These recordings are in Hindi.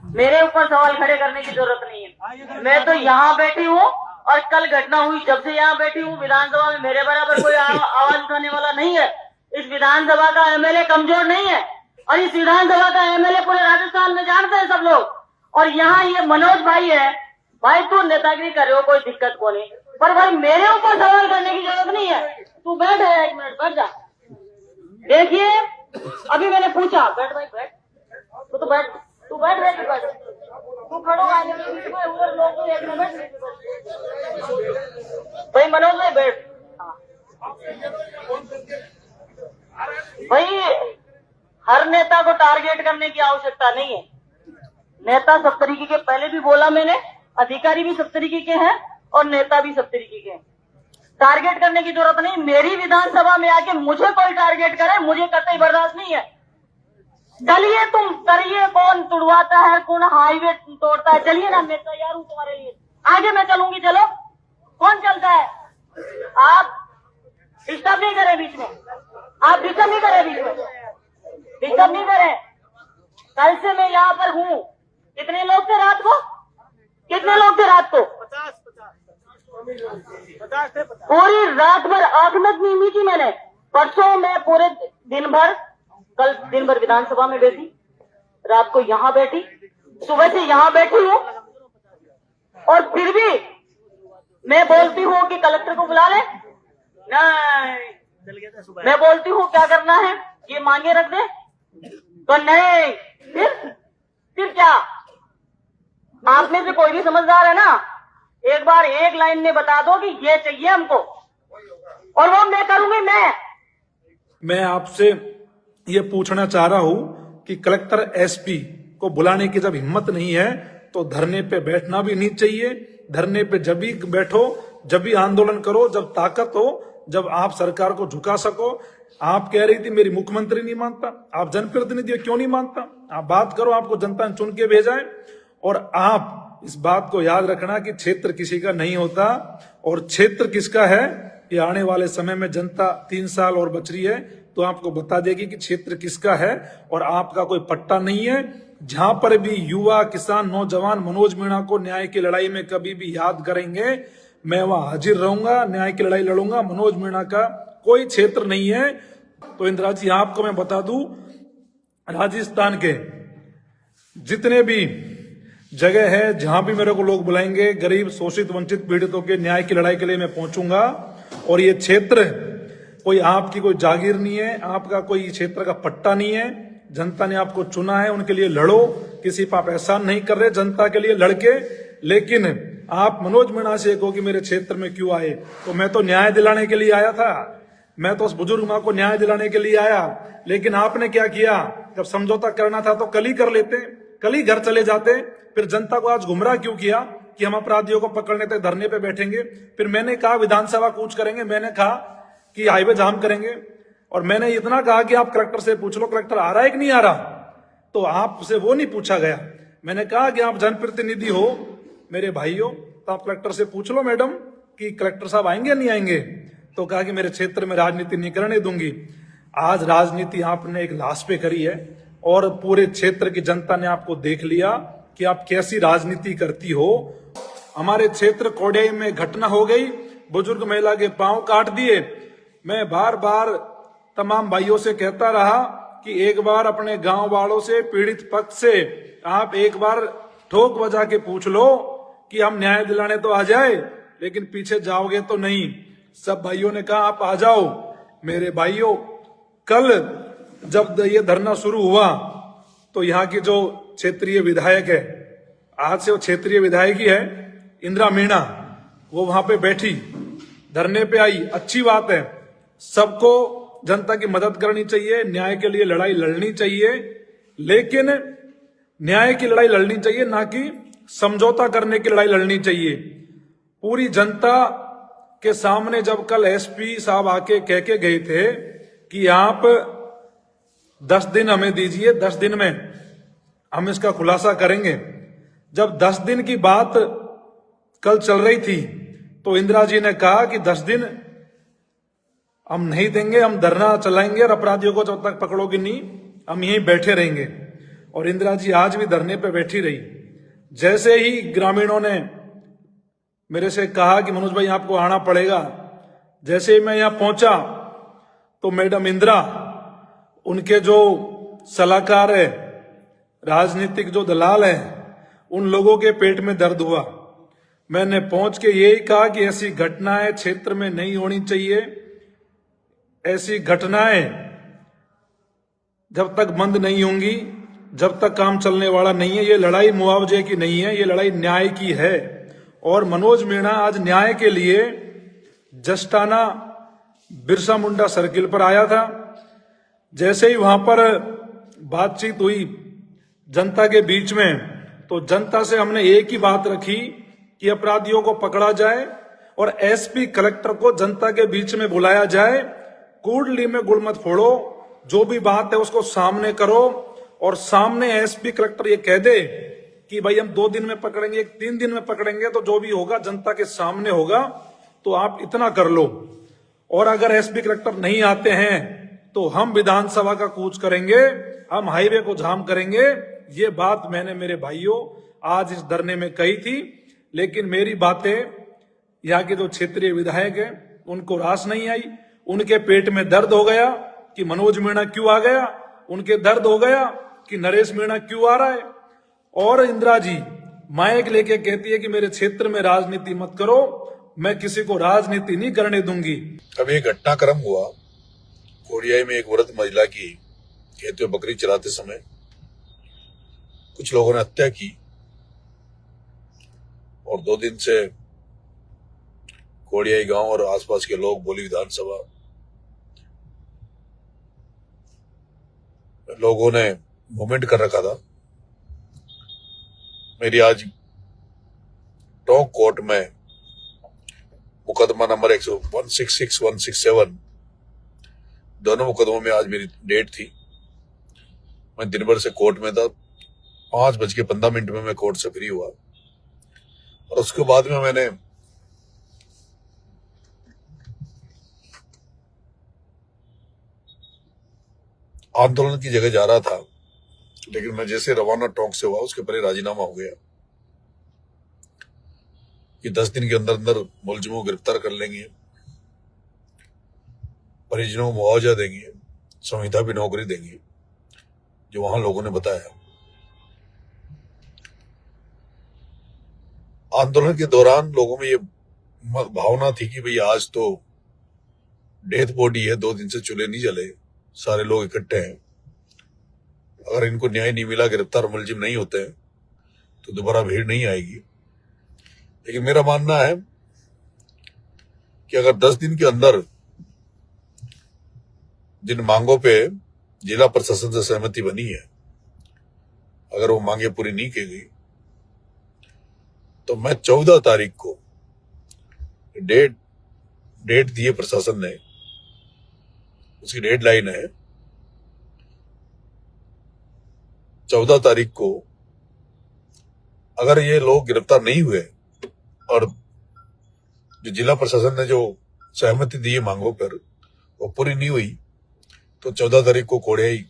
मेरे ऊपर सवाल खड़े करने की जरूरत नहीं है। मैं तो यहाँ बैठी हूँ और कल घटना हुई जब से यहाँ बैठी हूँ विधानसभा में मेरे बराबर कोई आवाज उठाने वाला नहीं है। इस विधानसभा का एमएलए कमजोर नहीं है और इस विधानसभा का एमएलए पूरे राजस्थान में जानते हैं सब लोग। और यहाँ ये मनोज भाई है, भाई तू नेतागिरी कर रहे हो कोई दिक्कत को नहीं, पर भाई मेरे ऊपर सवाल करने की जरूरत नहीं है। तू बैठ है, 1 मिनट बैठ जा। देखिए अभी मैंने पूछा, बैठ भाई बैठ, तू बैठ, तू बैठ रहे, तू खड़ो आगे में उधर लोग देखने बैठ भाई, मनोज भाई बैठ। भाई हर नेता को टारगेट करने की आवश्यकता नहीं है। नेता सब तरीके के, पहले भी बोला मैंने, अधिकारी भी सब तरीके के हैं और नेता भी सब तरीके के हैं। टारगेट करने की जरूरत नहीं। मेरी विधानसभा में आके मुझे कोई टारगेट करे, मुझे कतई बर्दाश्त नहीं है। चलिए तुम करिए, कौन तुड़वाता है, कौन हाईवे तोड़ता है, चलिए ना, मैं तैयार हूं तुम्हारे लिए। आगे मैं चलूंगी, चलो। कौन चलता है? आप डिस्टर्ब नहीं करें बीच में, आप डिस्टर्ब नहीं करें बीच में, डिस्टर्ब नहीं करें। कल से मैं यहाँ पर हूँ। कितने लोग थे रात को? कितने लोग थे रात को? 50 थे। पूरी रात भर आंख नहीं मीची मैंने। परसों मैं पूरे दिन भर, कल दिन भर विधानसभा में बैठी, रात को यहाँ बैठी, सुबह से यहाँ बैठी हूँ और फिर भी मैं बोलती हूँ कि कलेक्टर को बुला ले। नहीं, मैं बोलती हूँ क्या करना है, ये मांगे रख दे, तो नहीं। फिर क्या? आप में से कोई भी समझदार है ना, एक बार एक लाइन में बता दो कि ये चाहिए हमको और वो मैं करूंगी। मैं आपसे ये पूछना चाह रहा हूं कि कलेक्टर एसपी को बुलाने की जब हिम्मत नहीं है तो धरने पे बैठना भी नहीं चाहिए। धरने पे जब भी बैठो, जब भी आंदोलन करो, जब ताकत हो, जब आप सरकार को झुका सको। आप कह रही थी मेरी मुख्यमंत्री नहीं मानता, आप जनप्रतिनिधि क्यों नहीं मानता? आप बात करो, आपको जनता ने चुन के भेजा है। और आप इस बात को याद रखना कि क्षेत्र किसी का नहीं होता और क्षेत्र किसका है ये आने वाले समय में जनता 3 साल और बच रही है तो आपको बता देगी कि क्षेत्र किसका है। और आपका कोई पट्टा नहीं है। जहां पर भी युवा, किसान, नौजवान मनोज मीणा को न्याय की लड़ाई में कभी भी याद करेंगे, मैं वहां हाजिर रहूंगा, न्याय की लड़ाई लड़ूंगा। मनोज मीणा का कोई क्षेत्र नहीं है। तो इंदिरा जी आपको मैं बता दूं, राजस्थान के जितने भी जगह है जहां भी मेरे को लोग बुलाएंगे, गरीब, शोषित, वंचित, पीड़ितों के न्याय की लड़ाई के लिए मैं पहुंचूंगा। और ये क्षेत्र कोई आपकी कोई जागीर नहीं है, आपका कोई क्षेत्र का पट्टा नहीं है। जनता ने आपको चुना है, उनके लिए लड़ो। किसी पर आप एहसान नहीं कर रहे, जनता के लिए लड़के। लेकिन आप मनोज मीणा से कहो कि मेरे क्षेत्र में क्यों आए, तो मैं तो न्याय दिलाने के लिए आया था। मैं तो उस बुजुर्ग मां को न्याय दिलाने के लिए आया। लेकिन आपने क्या किया, जब समझौता करना था तो कल ही कर लेते, कल ही घर चले जाते। फिर जनता को आज गुमराह क्यों किया कि हम अपराधियों को पकड़ने तक धरने पे बैठेंगे। फिर मैंने कहा विधानसभा कूच करेंगे, मैंने कहा कि हाईवे जाम करेंगे, और मैंने इतना कहा कि आप कलेक्टर से पूछ लो कलेक्टर आ रहा है कि नहीं आ रहा। तो आपसे वो नहीं पूछा गया। मैंने कहा कि आप जनप्रतिनिधि हो मेरे भाई हो, तो आप कलेक्टर से पूछ लो मैडम कि कलेक्टर साहब आएंगे या नहीं आएंगे। तो कहा कि मेरे क्षेत्र में राजनीति नहीं करने दूंगी। आज राजनीति आपने एक लाश पे करी है और पूरे क्षेत्र की जनता ने आपको देख लिया कि आप कैसी राजनीति करती हो। हमारे क्षेत्र कोडई में घटना हो गई, बुजुर्ग महिला के पांव काट दिए। मैं बार बार तमाम भाइयों से कहता रहा कि एक बार अपने गांव वालों से, पीड़ित पक्ष से आप एक बार ठोक बजा के पूछ लो कि हम न्याय दिलाने तो आ जाए, लेकिन पीछे जाओगे तो नहीं। सब भाइयों ने कहा आप आ जाओ। मेरे भाइयों, कल जब ये धरना शुरू हुआ तो यहाँ की जो क्षेत्रीय विधायक है, आज से वो क्षेत्रीय विधायक ही है, इंदिरा मीणा, वो वहां पे बैठी, धरने पे आई। अच्छी बात है, सबको जनता की मदद करनी चाहिए, न्याय के लिए लड़ाई लड़नी चाहिए, लेकिन न्याय की लड़ाई लड़नी चाहिए, ना कि समझौता करने की लड़ाई लड़नी चाहिए। पूरी जनता के सामने जब कल एसपी साहब आके कह के गए थे कि आप 10 दिन हमें दीजिए, 10 दिन में हम इसका खुलासा करेंगे। जब 10 दिन की बात कल चल रही थी तो इंदिरा जी ने कहा कि 10 दिन हम नहीं देंगे, हम धरना चलाएंगे और अपराधियों को जब तक पकड़ोगे नहीं हम यहीं बैठे रहेंगे। और इंदिरा जी आज भी धरने पे बैठी रही। जैसे ही ग्रामीणों ने मेरे से कहा कि मनोज भाई आपको आना पड़ेगा, जैसे ही मैं यहां पहुंचा तो मैडम इंदिरा, उनके जो सलाहकार है, राजनीतिक जो दलाल हैं, उन लोगों के पेट में दर्द हुआ। मैंने पहुंच के यही कहा कि ऐसी घटनाएं क्षेत्र में नहीं होनी चाहिए। ऐसी घटनाएं जब तक बंद नहीं होंगी, जब तक काम चलने वाला नहीं है। ये लड़ाई मुआवजे की नहीं है, ये लड़ाई न्याय की है। और मनोज मीणा आज न्याय के लिए जस्टाना बिरसा मुंडा सर्किल पर आया था। जैसे ही वहां पर बातचीत हुई जनता के बीच में, तो जनता से हमने एक ही बात रखी कि अपराधियों को पकड़ा जाए और एसपी कलेक्टर को जनता के बीच में बुलाया जाए। कुंडली में गुड़ मत फोड़ो, जो भी बात है उसको सामने करो और सामने एसपी कलेक्टर ये कह दे कि भाई हम 2 दिन में पकड़ेंगे, 3 दिन में पकड़ेंगे, तो जो भी होगा जनता के सामने होगा, तो आप इतना कर लो। और अगर एसपी कलेक्टर नहीं आते हैं तो हम विधानसभा का कूच करेंगे, हम हाईवे को जाम करेंगे। ये बात मैंने मेरे भाइयों आज इस धरने में कही थी। लेकिन मेरी बातें यहाँ के जो क्षेत्रीय विधायक हैं उनको रास नहीं आई। उनके पेट में दर्द हो गया कि मनोज मीणा क्यों आ गया, उनके दर्द हो गया कि नरेश मीणा क्यों आ रहा है। और इंदिरा जी माइक लेके कहती है कि मेरे क्षेत्र में राजनीति मत करो, मैं किसी को राजनीति नहीं करने दूंगी। अब एक घटनाक्रम हुआ कोडियाई में, एक वृद्ध महिला की खेत में बकरी चराते समय कुछ लोगों ने हत्या की और 2 दिन से कोडियाई गांव और आसपास के लोग बोली विधानसभा लोगों ने मूवमेंट कर रखा था। मेरी आज टोंक कोर्ट में मुकदमा नंबर 166, 167 दोनों मुकदमों में आज मेरी डेट थी। मैं दिन भर से कोर्ट में था। 5:15 में मैं कोर्ट से फ्री हुआ और उसके बाद में मैंने आंदोलन की जगह जा रहा था, लेकिन मैं जैसे रवाना टोंक से हुआ उसके पहले राजीनामा हो गया कि 10 दिन के अंदर अंदर मुलजिमों को गिरफ्तार कर लेंगे, परिजनों को मुआवजा देंगे, संविदा भी नौकरी देंगे, जो वहां लोगों ने बताया। आंदोलन के दौरान लोगों में ये भावना थी कि भाई आज तो डेथ बॉडी है, 2 दिन से चूल्हे नहीं जले, सारे लोग इकट्ठे हैं, अगर इनको न्याय नहीं मिला, गिरफ्तार मुलजिम नहीं होते हैं, तो दोबारा भीड़ नहीं आएगी। लेकिन मेरा मानना है कि अगर 10 दिन के अंदर जिन मांगों पे जिला प्रशासन से सहमति बनी है, अगर वो मांगे पूरी नहीं की गई, तो मैं 14 तारीख को डेट दिए प्रशासन ने, उसकी डेडलाइन है 14 तारीख को। अगर ये लोग गिरफ्तार नहीं हुए और जो जिला प्रशासन ने जो सहमति दी है मांगों पर वो पूरी नहीं हुई, तो 14 तारीख को कोडियाई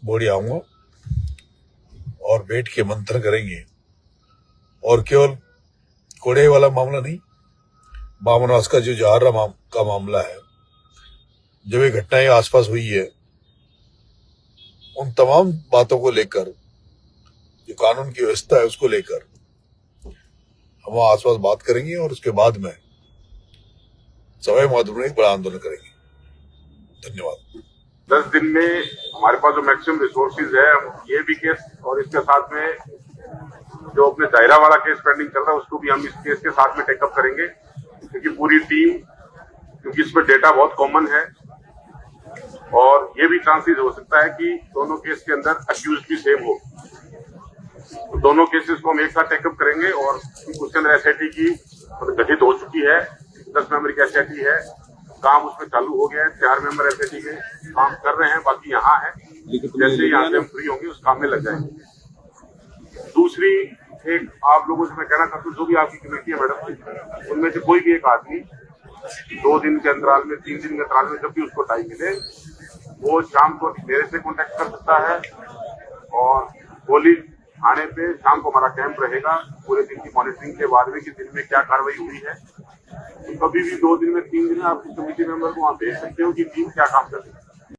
बोड़ी आऊंगा और बैठ के मंथन करेंगे। और केवल कोडियाई वाला मामला नहीं, बामनवास का जो जहारा का मामला है, जब ये घटनाएं आसपास हुई है, उन तमाम बातों को लेकर, जो कानून की व्यवस्था है उसको लेकर हम वहां आसपास बात करेंगे और उसके बाद में सवाई माधोपुर में एक बड़ा आंदोलन करेंगे। धन्यवाद। 10 दिन में हमारे पास जो मैक्सिमम रिसोर्सेज है, ये भी केस और इसके साथ में जो अपने दायरा वाला केस पेंडिंग चल रहा है उसको भी हम इस केस के साथ में टेकअप करेंगे, क्योंकि पूरी टीम, क्योंकि इसमें डेटा बहुत कॉमन है और ये भी चांसेस हो सकता है कि दोनों केस के अंदर अक्यूज भी सेम हो, तो दोनों केसेस को हम एक साथ टेकअप करेंगे। और उसके अंदर एसआईटी की गठित हो चुकी है, 10 मेंबर की एसआईटी है, काम उसमें चालू हो गया है, 4 मेंबर एसआईटी के काम कर रहे हैं, बाकी यहाँ है, जैसे ही यहाँ से हम फ्री होंगे उस काम में लग जाएंगे। दूसरी एक आप लोगों से मैं कहना चाहता हूँ, जो भी आपकी कमेटी है मैडम, उनमें से कोई भी एक आदमी 2 दिन के अंतराल में, 3 दिन के अंतराल में, जब भी उसको टाइम मिले, वो शाम को मेरे से कॉन्टेक्ट कर सकता है और पुलिस थाने पे शाम को हमारा कैंप रहेगा, पूरे दिन की मॉनिटरिंग के बाद में कि दिन में क्या कार्रवाई हुई है। तो कभी भी 2 दिन में 3 दिन में आप कमेटी मेंबर को वहां भेज सकते हो कि टीम क्या काम कर रही है।